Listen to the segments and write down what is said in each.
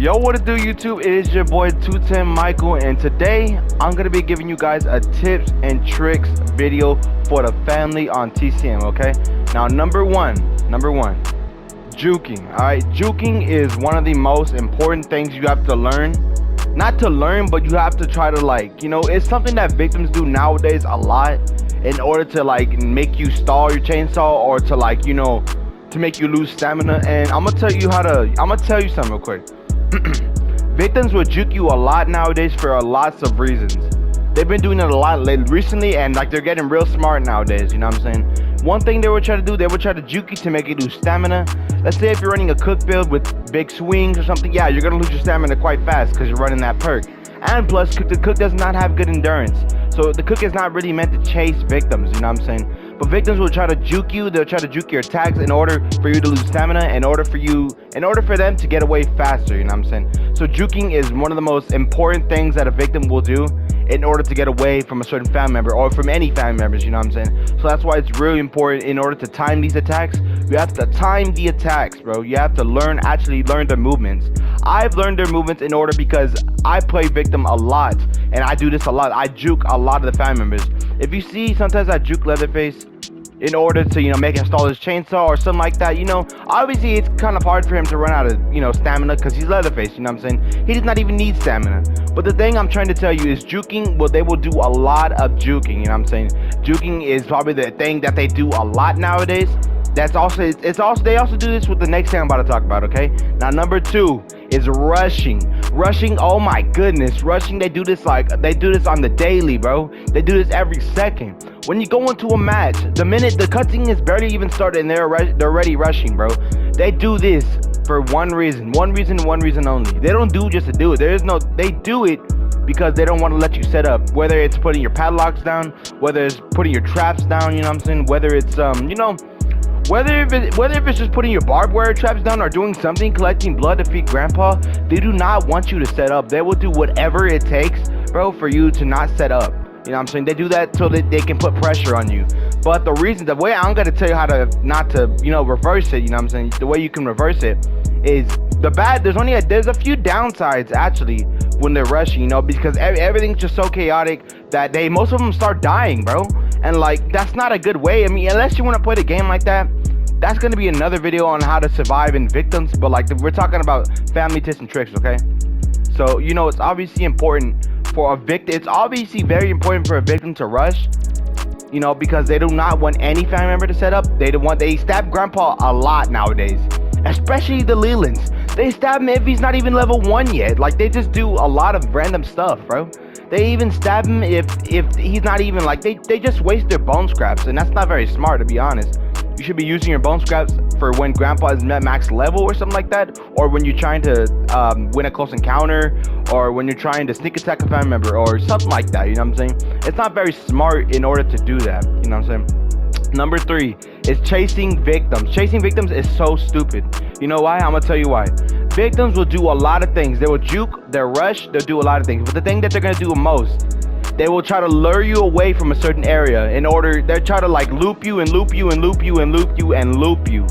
Yo, what it do, YouTube? It is your boy 210 Michael, and today I'm gonna be giving you guys a tips and tricks video for the family on TCM. Okay, now number one, juking. All right, juking is one of the most important things you have to learn. Not to learn, but you have to try to it's something that victims do nowadays a lot in order to make you stall your chainsaw, or to to make you lose stamina. And I'm gonna tell you something real quick. Victims will juke you a lot nowadays for lots of reasons. They've been doing it a lot recently, and they're getting real smart nowadays, you know what I'm saying? One thing they would try to do, they would try to juke you to make you lose stamina. Let's say if you're running a cook build with big swings or something, yeah, you're gonna lose your stamina quite fast because you're running that perk. And plus, the cook does not have good endurance, so the cook is not really meant to chase victims, you know what I'm saying? But victims will try to juke you. They'll try to juke your attacks in order for you to lose stamina, in order for them to get away faster, you know what I'm saying? So juking is one of the most important things that a victim will do in order to get away from a certain family member, or from any family members, you know what I'm saying? So that's why it's really important. In order to time these attacks, you have to time the attacks, bro. You have to actually learn their movements. I've learned their movements in order because I play victim a lot, and I do this a lot. I juke a lot of the family members. If you see, sometimes I juke Leatherface in order to make him stall his chainsaw or something like that. Obviously it's kind of hard for him to run out of stamina because he's Leatherface, you know what I'm saying? He does not even need stamina. But the thing I'm trying to tell you is juking, well, they will do a lot of juking, you know what I'm saying? Juking is probably the thing that they do a lot nowadays. They also do this with the next thing I'm about to talk about, okay? Now number two is rushing. Oh my goodness, rushing. They do this on the daily, bro. They do this every second. When you go into a match, the minute the cutscene is barely even started and they're already rushing, bro. They do this for one reason only. They don't do just to do it. They do it because they don't want to let you set up. Whether it's putting your padlocks down, whether it's putting your traps down, you know what I'm saying? Whether it's whether if it's just putting your barbed wire traps down or doing something, collecting blood to feed grandpa, they do not want you to set up. They will do whatever it takes, bro, for you to not set up. You know what I'm saying? They do that so that they can put pressure on you. But the way I'm gonna tell you how to not to reverse it, you know what I'm saying? The way you can reverse it is there's a few downsides actually when they're rushing, because everything's just so chaotic that most of them start dying, bro. And that's not a good way. I mean, unless you want to play the game like that, that's gonna be another video on how to survive in victims. But we're talking about family tips and tricks, okay? So it's obviously important for a victim. It's obviously very important for a victim to rush, because they do not want any family member to set up. They stab grandpa a lot nowadays, especially the Lelands. They stab him if he's not even level 1 yet. They just do a lot of random stuff, bro. They even stab him if he's not even they just waste their bone scraps, and that's not very smart, to be honest. You should be using your bone scraps for when grandpa is at max level or something like that, or when you're trying to win a close encounter, or when you're trying to sneak attack a family member or something like that, you know what I'm saying? It's not very smart in order to do that, you know what I'm saying? Number three is chasing victims. Chasing victims is so stupid. You know why? I'm gonna tell you why. Victims will do a lot of things. They will juke, they'll rush, they'll do a lot of things. But the thing that they're gonna do most, they will try to lure you away from a certain area they'll try to loop you and loop you and loop you and loop you and loop you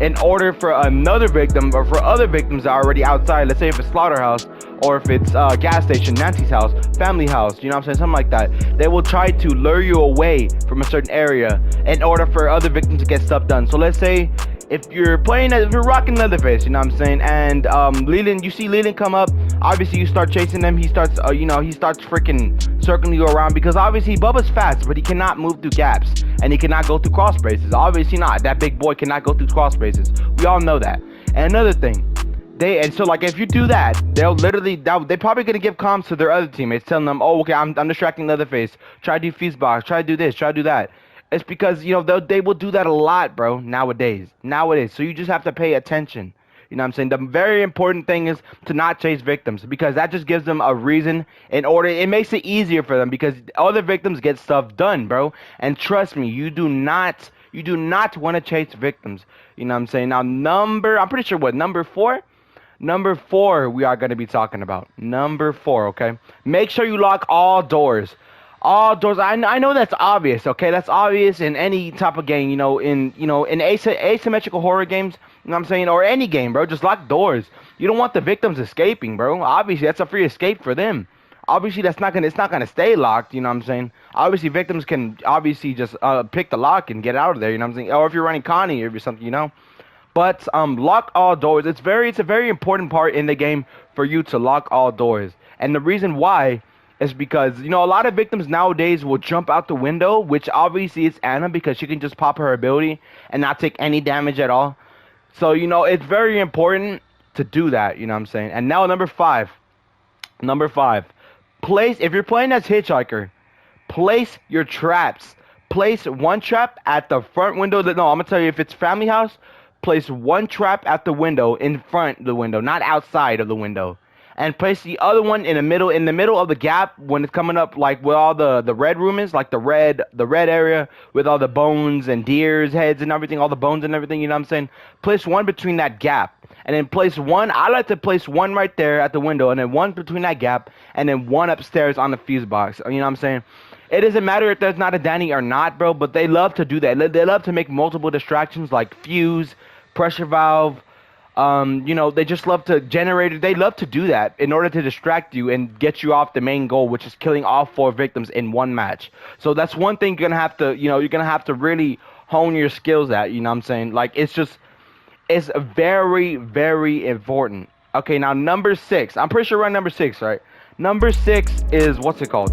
in order for another victim, or for other victims that are already outside. Let's say if it's Slaughterhouse, or if it's gas station, Nancy's house, family house, you know what I'm saying, something like that. They will try to lure you away from a certain area in order for other victims to get stuff done. So let's say if you're rocking Leatherface, you know what I'm saying, and Leland, you see Leland come up, obviously you start chasing him. He starts freaking circling you around, because obviously Bubba's fast, but he cannot move through gaps, and he cannot go through cross braces. Obviously not. That big boy cannot go through cross braces. We all know that. And another thing, if you do that, they're probably gonna give comms to their other teammates, telling them, oh, okay, I'm distracting Leatherface. Try to do fuse box. Try to do this. Try to do that. It's because they will do that a lot, bro. Nowadays. So you just have to pay attention. You know what I'm saying? The very important thing is to not chase victims, because that just gives them a reason it makes it easier for them, because other victims get stuff done, bro. And trust me, you do not want to chase victims. You know what I'm saying? Now I'm pretty sure number four? Number 4 we are going to be talking about. Number 4, okay? Make sure you lock all doors. All doors. I know that's obvious. Okay, that's obvious in any type of game. In asymmetrical horror games. You know what I'm saying? Or any game, bro. Just lock doors. You don't want the victims escaping, bro. Obviously, that's a free escape for them. Obviously, it's not gonna stay locked. You know what I'm saying? Obviously, victims can obviously just pick the lock and get out of there. You know what I'm saying? Or if you're running Connie or something, But lock all doors. It's a very important part in the game for you to lock all doors. And the reason why is because a lot of victims nowadays will jump out the window, which obviously is Ana because she can just pop her ability and not take any damage at all. So it's very important to do that. You know what I'm saying? And now number five. Place, if you're playing as Hitchhiker, place your traps. Place one trap at the front window. No, I'm gonna tell you, if it's family house, place one trap at the window, in front of the window, not outside of the window. And place the other one in the middle of the gap when it's coming up, like where all the red room is, like the red area with all the bones and deer's heads and everything, all the bones and everything, you know what I'm saying? Place one between that gap. And then place one, I like to place one right there at the window, and then one between that gap, and then one upstairs on the fuse box. You know what I'm saying? It doesn't matter if there's not a Danny or not, bro, but they love to do that. They love to make multiple distractions like fuse, pressure valve. They just love to generate it. They love to do that in order to distract you and get you off the main goal, which is killing all 4 victims in one match. So that's one thing you're gonna have to really hone your skills at. You know what I'm saying? Like it's very, very important. Okay, now number 6. I'm pretty sure we're on number 6, right? Number 6 is what's it called?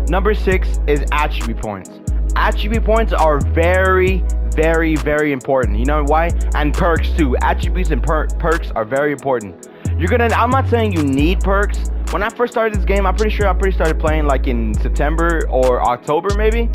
Number 6 is attribute points. Attribute points are very, very, very important. You know why? And perks too. Attributes and perks are very important. I'm not saying you need perks. When I first started this game, I'm pretty sure I started playing like in September or October, maybe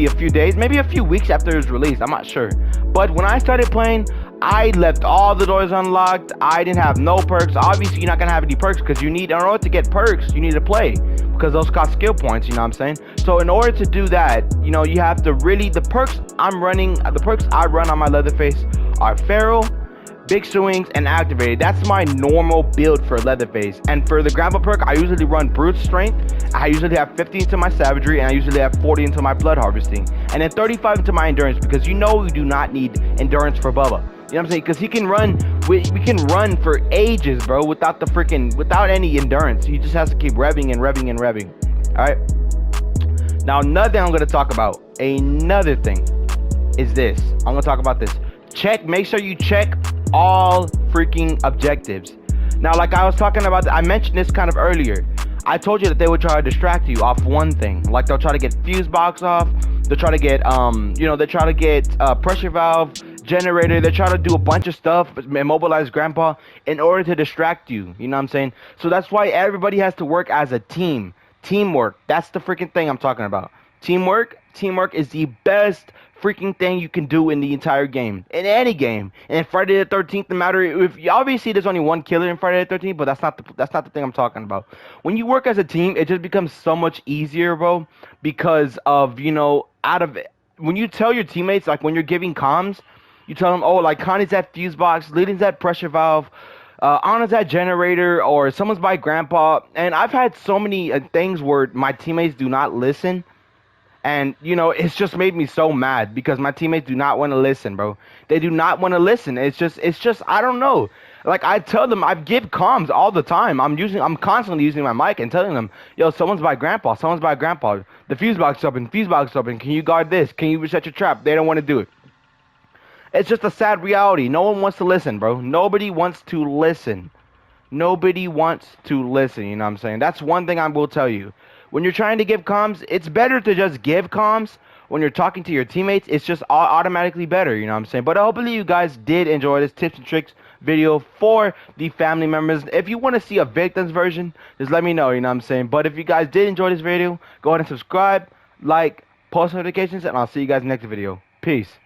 a few days, maybe a few weeks after it was released. I'm not sure. But when I started playing, I left all the doors unlocked. I didn't have no perks. Obviously, you're not gonna have any perks because in order to get perks, you need to play, because those cost skill points. You know what I'm saying? So in order to do that, you have to really, the perks I run on my Leatherface are Feral, Big Swings, and Activated. That's my normal build for Leatherface. And for the Grandpa perk, I usually run Brute Strength. I usually have 50 into my Savagery, and I usually have 40 into my Blood Harvesting, and then 35 into my Endurance, because you do not need Endurance for Bubba. You know what I'm saying? Because he can run, we can run for ages, bro, without any endurance. He just has to keep revving and revving and revving. Alright? Now, another thing I'm going to talk about, another thing, is this. I'm going to talk about this. Make sure you check all freaking objectives. Now, like I was talking about, I mentioned this kind of earlier. I told you that they would try to distract you off one thing. Like, they'll try to get fuse box off. They'll try to get, pressure valve, generator. They try to do a bunch of stuff, immobilize Grandpa in order to distract you. You know what I'm saying? So that's why everybody has to work as a team. Teamwork. That's the freaking thing I'm talking about. Teamwork is the best freaking thing you can do in the entire game, in any game. And in Friday the 13th, no matter if obviously there's only one killer in Friday the 13th, but that's not the thing I'm talking about. When you work as a team, it just becomes so much easier, bro, because of when you tell your teammates, like when you're giving comms, you tell them, oh, like Connie's at fuse box, Leading's at pressure valve, Anna's at generator, or someone's by Grandpa. And I've had so many things where my teammates do not listen. And, it's just made me so mad because my teammates do not want to listen, bro. They do not want to listen. It's just, I don't know. Like, I tell them, I give comms all the time. I'm constantly using my mic and telling them, yo, someone's by Grandpa. The fuse box is open. Can you guard this? Can you reset your trap? They don't want to do it. It's just a sad reality. No one wants to listen, bro. Nobody wants to listen. You know what I'm saying? That's one thing I will tell you. When you're trying to give comms, it's better to just give comms. When you're talking to your teammates, it's just automatically better, you know what I'm saying? But hopefully you guys did enjoy this tips and tricks video for the family members. If you want to see a victims version, just let me know, you know what I'm saying? But if you guys did enjoy this video, go ahead and subscribe, like, post notifications, and I'll see you guys in the next video. Peace.